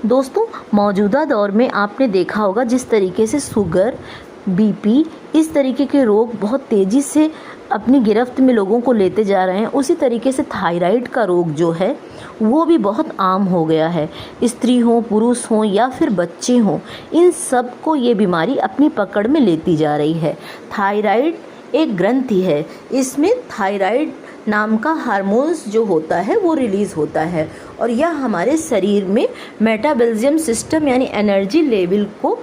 दोस्तों, मौजूदा दौर में आपने देखा होगा जिस तरीके से शुगर, बीपी, इस तरीके के रोग बहुत तेज़ी से अपनी गिरफ्त में लोगों को लेते जा रहे हैं, उसी तरीके से थायराइड का रोग जो है वो भी बहुत आम हो गया है। स्त्री हो, पुरुष हो या फिर बच्चे हों, इन सब को ये बीमारी अपनी पकड़ में लेती जा रही है। थायराइड एक ग्रंथि है, इसमें थायराइड नाम का हार्मोन्स जो होता है वो रिलीज़ होता है और यह हमारे शरीर में मेटाबॉलिज्म सिस्टम यानी एनर्जी लेवल को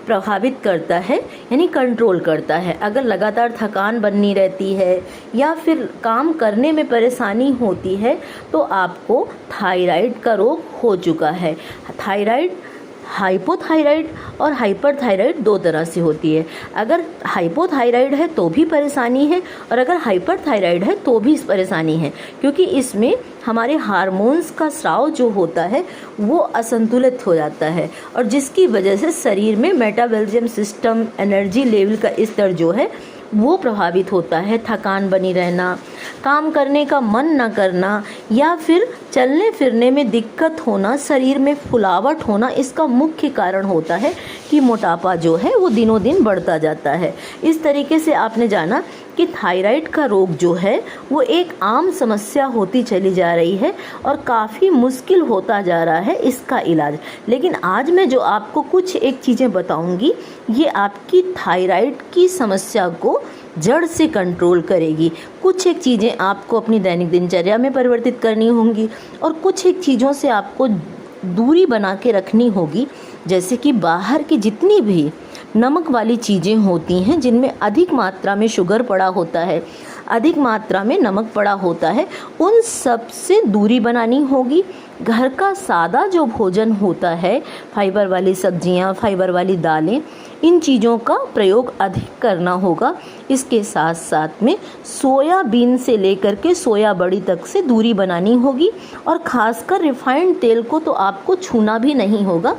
प्रभावित करता है, यानी कंट्रोल करता है। अगर लगातार थकान बनी रहती है या फिर काम करने में परेशानी होती है तो आपको थायराइड का रोग हो चुका है। थायराइड हाइपोथायराइड और हाइपरथायराइड दो तरह से होती है। अगर हाइपोथायराइड है तो भी परेशानी है और अगर हाइपरथायराइड है तो भी परेशानी है, क्योंकि इसमें हमारे हार्मोन्स का स्राव जो होता है वो असंतुलित हो जाता है और जिसकी वजह से शरीर में मेटाबॉलिज्म सिस्टम, एनर्जी लेवल का स्तर जो है वो प्रभावित होता है। थकान बनी रहना, काम करने का मन न करना या फिर चलने फिरने में दिक्कत होना, शरीर में फुलावट होना, इसका मुख्य कारण होता है कि मोटापा जो है वो दिनों दिन बढ़ता जाता है। इस तरीके से आपने जाना कि थायराइड का रोग जो है वो एक आम समस्या होती चली जा रही है और काफ़ी मुश्किल होता जा रहा है इसका इलाज। लेकिन आज मैं जो आपको कुछ एक चीज़ें बताऊंगी, ये आपकी थायराइड की समस्या को जड़ से कंट्रोल करेगी। कुछ एक चीज़ें आपको अपनी दैनिक दिनचर्या में परिवर्तित करनी होंगी और कुछ एक चीज़ों से आपको दूरी बना के रखनी होगी, जैसे कि बाहर की जितनी भी नमक वाली चीज़ें होती हैं जिनमें अधिक मात्रा में शुगर पड़ा होता है, अधिक मात्रा में नमक पड़ा होता है, उन सब से दूरी बनानी होगी। घर का सादा जो भोजन होता है, फाइबर वाली सब्जियां, फाइबर वाली दालें, इन चीज़ों का प्रयोग अधिक करना होगा। इसके साथ साथ में सोयाबीन से लेकर के सोया बड़ी तक से दूरी बनानी होगी और ख़ासकर रिफाइंड तेल को तो आपको छूना भी नहीं होगा।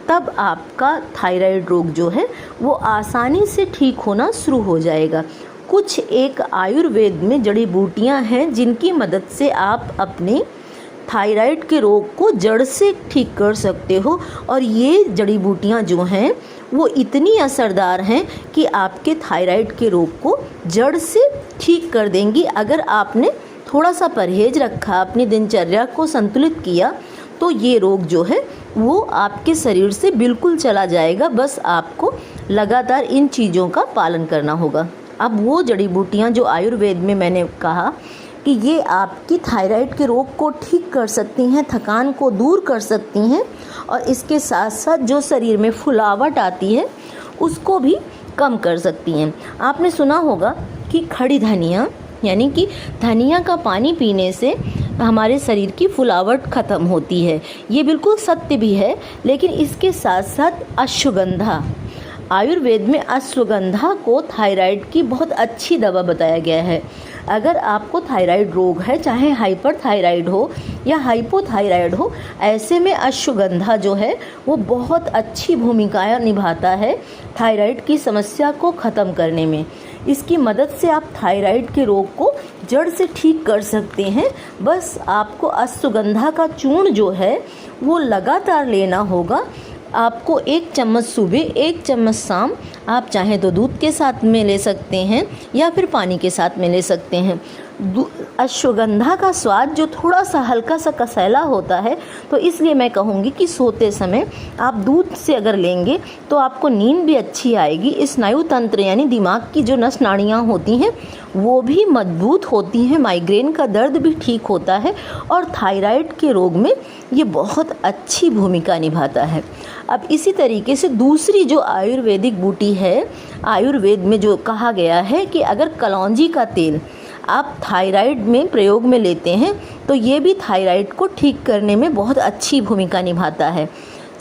तब आपका थायराइड रोग जो है वो आसानी से ठीक होना शुरू हो जाएगा। कुछ एक आयुर्वेद में जड़ी बूटियां हैं जिनकी मदद से आप अपने थायराइड के रोग को जड़ से ठीक कर सकते हो और ये जड़ी बूटियां जो हैं वो इतनी असरदार हैं कि आपके थायराइड के रोग को जड़ से ठीक कर देंगी। अगर आपने थोड़ा सा परहेज रखा, अपनी दिनचर्या को संतुलित किया, तो ये रोग जो है वो आपके शरीर से बिल्कुल चला जाएगा। बस आपको लगातार इन चीज़ों का पालन करना होगा। अब वो जड़ी बूटियाँ जो आयुर्वेद में मैंने कहा कि ये आपकी थायराइड के रोग को ठीक कर सकती हैं, थकान को दूर कर सकती हैं और इसके साथ साथ जो शरीर में फुलावट आती है उसको भी कम कर सकती हैं। आपने सुना होगा कि खड़ी धनिया यानी कि धनिया का पानी पीने से हमारे शरीर की फुलावट ख़त्म होती है। ये बिल्कुल सत्य भी है, लेकिन इसके साथ साथ अश्वगंधा, आयुर्वेद में अश्वगंधा को थायराइड की बहुत अच्छी दवा बताया गया है। अगर आपको थायराइड रोग है, चाहे हाइपरथायराइड हो या हाइपोथायराइड हो, ऐसे में अश्वगंधा जो है वो बहुत अच्छी भूमिका निभाता है थायराइड की समस्या को ख़त्म करने में। इसकी मदद से आप थायराइड के रोग को जड़ से ठीक कर सकते हैं। बस आपको अश्वगंधा का चूर्ण जो है वो लगातार लेना होगा। आपको 1 चम्मच सुबह, 1 चम्मच शाम, आप चाहें तो दूध के साथ में ले सकते हैं या फिर पानी के साथ में ले सकते हैं। अश्वगंधा का स्वाद जो थोड़ा सा हल्का सा कसैला होता है, तो इसलिए मैं कहूँगी कि सोते समय आप दूध से अगर लेंगे तो आपको नींद भी अच्छी आएगी। स्नायु तंत्र यानी दिमाग की जो नस नाड़ियाँ होती हैं वो भी मजबूत होती हैं, माइग्रेन का दर्द भी ठीक होता है और थायराइड के रोग में ये बहुत अच्छी भूमिका निभाता है। अब इसी तरीके से दूसरी जो आयुर्वेदिक बूटी है, आयुर्वेद में जो कहा गया है कि अगर कलौंजी का तेल आप थायराइड में प्रयोग में लेते हैं तो ये भी थायराइड को ठीक करने में बहुत अच्छी भूमिका निभाता है।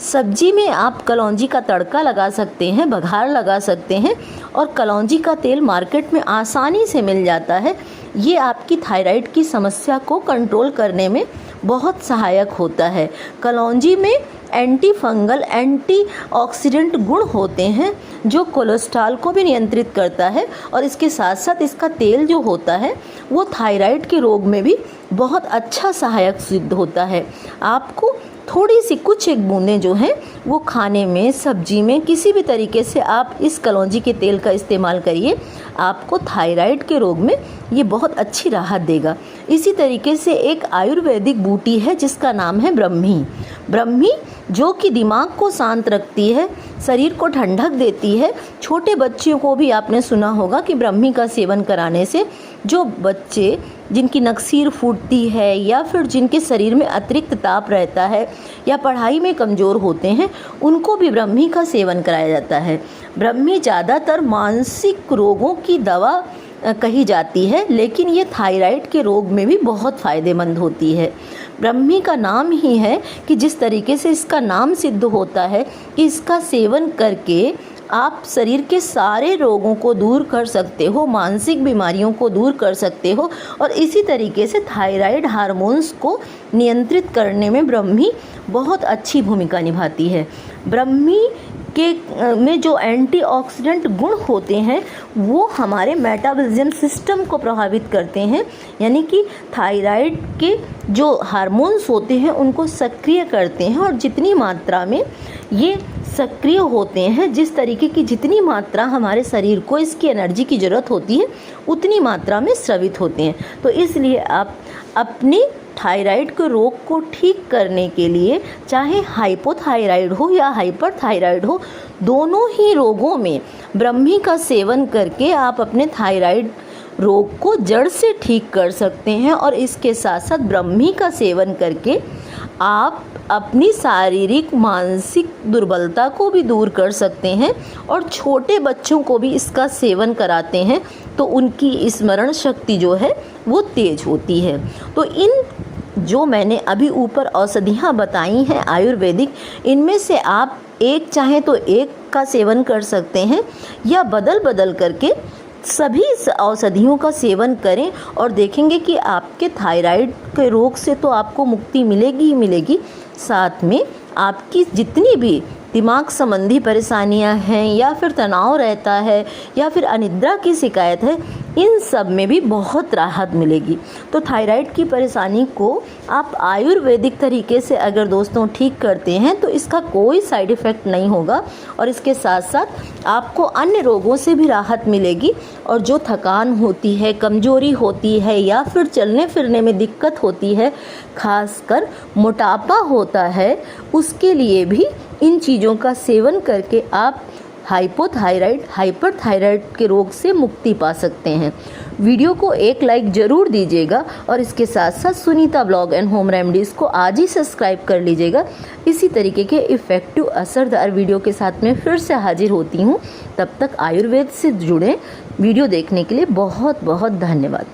सब्जी में आप कलौंजी का तड़का लगा सकते हैं, बघार लगा सकते हैं और कलौंजी का तेल मार्केट में आसानी से मिल जाता है। ये आपकी थायराइड की समस्या को कंट्रोल करने में बहुत सहायक होता है। कलौंजी में एंटी फंगल, एंटीऑक्सीडेंट गुण होते हैं जो कोलेस्ट्रॉल को भी नियंत्रित करता है और इसके साथ साथ इसका तेल जो होता है वो थायराइड के रोग में भी बहुत अच्छा सहायक सिद्ध होता है। आपको थोड़ी सी कुछ एक बूंदें जो हैं वो खाने में, सब्जी में, किसी भी तरीके से आप इस कलौंजी के तेल का इस्तेमाल करिए, आपको थायराइड के रोग में ये बहुत अच्छी राहत देगा। इसी तरीके से एक आयुर्वेदिक बूटी है जिसका नाम है ब्रह्मी। ब्रह्मी जो कि दिमाग को शांत रखती है, शरीर को ठंडक देती है। छोटे बच्चों को भी आपने सुना होगा कि ब्रह्मी का सेवन कराने से जो बच्चे जिनकी नक्सीर फूटती है या फिर जिनके शरीर में अतिरिक्त ताप रहता है या पढ़ाई में कमज़ोर होते हैं, उनको भी ब्रह्मी का सेवन कराया जाता है। ब्रह्मी ज़्यादातर मानसिक रोगों की दवा कही जाती है, लेकिन ये थायराइड के रोग में भी बहुत फ़ायदेमंद होती है। ब्रह्मी का नाम ही है कि जिस तरीके से इसका नाम सिद्ध होता है कि इसका सेवन करके आप शरीर के सारे रोगों को दूर कर सकते हो, मानसिक बीमारियों को दूर कर सकते हो और इसी तरीके से थायराइड हार्मोन्स को नियंत्रित करने में ब्रह्मी बहुत अच्छी भूमिका निभाती है। ब्रह्मी के में जो एंटीऑक्सीडेंट गुण होते हैं वो हमारे मेटाबॉलिज्म सिस्टम को प्रभावित करते हैं, यानी कि थायराइड के जो हार्मोन्स होते हैं उनको सक्रिय करते हैं और जितनी मात्रा में ये सक्रिय होते हैं, जिस तरीके की जितनी मात्रा हमारे शरीर को इसकी एनर्जी की ज़रूरत होती है उतनी मात्रा में स्रावित होते हैं। तो इसलिए आप अपने थायराइड के रोग को ठीक करने के लिए, चाहे हाइपोथायराइड हो या हाइपरथायराइड हो, दोनों ही रोगों में ब्रह्मी का सेवन करके आप अपने थायराइड रोग को जड़ से ठीक कर सकते हैं। और इसके साथ साथ ब्रह्मी का सेवन करके आप अपनी शारीरिक मानसिक दुर्बलता को भी दूर कर सकते हैं और छोटे बच्चों को भी इसका सेवन कराते हैं तो उनकी स्मरण शक्ति जो है वो तेज होती है। तो इन जो मैंने अभी ऊपर औषधियाँ बताई हैं आयुर्वेदिक, इनमें से आप एक चाहे तो एक का सेवन कर सकते हैं या बदल बदल करके सभी औषधियों का सेवन करें और देखेंगे कि आपके थायराइड के रोग से तो आपको मुक्ति मिलेगी ही मिलेगी, साथ में आपकी जितनी भी दिमाग संबंधी परेशानियां हैं या फिर तनाव रहता है या फिर अनिद्रा की शिकायत है, इन सब में भी बहुत राहत मिलेगी। तो थायराइड की परेशानी को आप आयुर्वेदिक तरीके से अगर दोस्तों ठीक करते हैं तो इसका कोई साइड इफ़ेक्ट नहीं होगा और इसके साथ साथ आपको अन्य रोगों से भी राहत मिलेगी। और जो थकान होती है, कमज़ोरी होती है या फिर चलने फिरने में दिक्कत होती है, खासकर मोटापा होता है, उसके लिए भी इन चीज़ों का सेवन करके आप हाइपोथायराइड, हाइपरथायराइड के रोग से मुक्ति पा सकते हैं। वीडियो को एक लाइक ज़रूर दीजिएगा और इसके साथ साथ Sunita blog and home remedies को आज ही सब्सक्राइब कर लीजिएगा। इसी तरीके के इफ़ेक्टिव असरदार वीडियो के साथ में फिर से हाजिर होती हूँ। तब तक आयुर्वेद से जुड़े वीडियो देखने के लिए बहुत बहुत धन्यवाद।